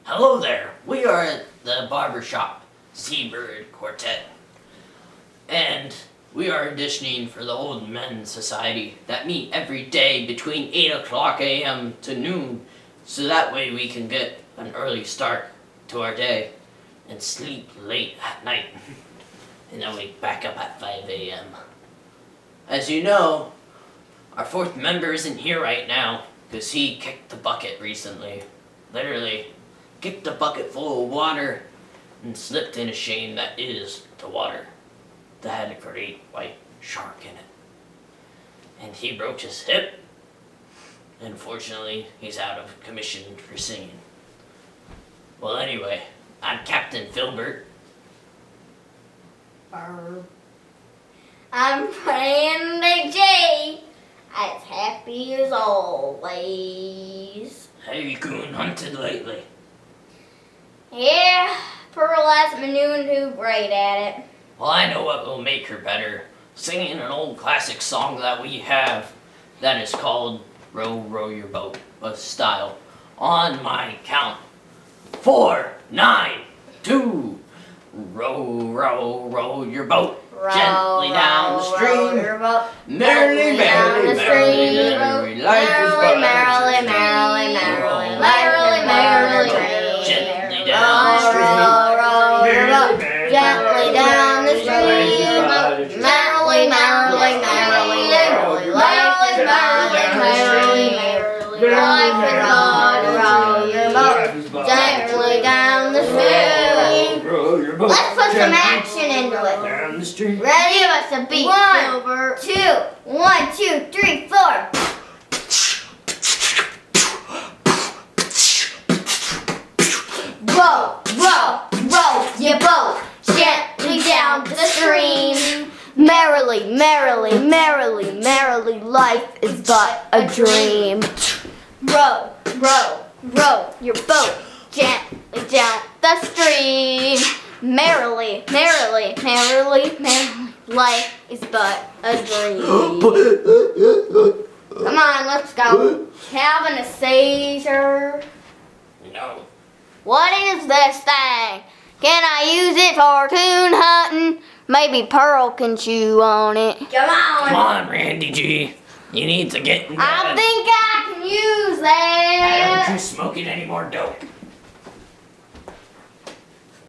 Hello there. We are at the Barbershop, Seabird Quartet. And we are auditioning for the Old Men's Society that meet every day between 8 o'clock a.m. to noon. So that way we can get an early start to our day and sleep late at night. And then we back up at 5 a.m. As you know, our fourth member isn't here right now because he kicked the bucket recently. Literally kicked a bucket full of water and slipped in a shame that is the water that had a great white shark in it. And he broke his hip. Unfortunately, he's out of commission for singing. Well, anyway, I'm Captain Filbert. I'm playing the J, as happy as always. Have you goon hunted lately? Yeah, Pearl hasn't been doing too great at it. Well, I know what will make her better. Singing an old classic song that we have that is called Row, Row Your Boat, with style. On my count. 4, 9, 2. Row, row, row your boat. Gently down the stream. Merrily, merrily, merrily, merrily. Life is but merrily, merrily, merrily, merrily, merrily, merrily. Gently down the stream. Gently down the stream. Merrily, merrily, merrily, merrily. Life is merrily, merrily, merrily. Life is but row your boat. Gently down the stream. Let's put some action into it. Down the street. Ready? Give us a beat. 1, 2, 1, 2, 3, 4. Row, row, row your boat gently down the stream. Merrily, merrily, merrily, merrily, life is but a dream. Row, row, row your boat gently down the stream. Merrily, merrily, merrily, merrily, life is but a dream. Come on, let's go. Having a seizure? No. What is this thing? Can I use it for coon hunting? Maybe Pearl can chew on it. Come on. Come on, Randy G. You need to get in I think I can use that. Why don't you smoke it any more dope?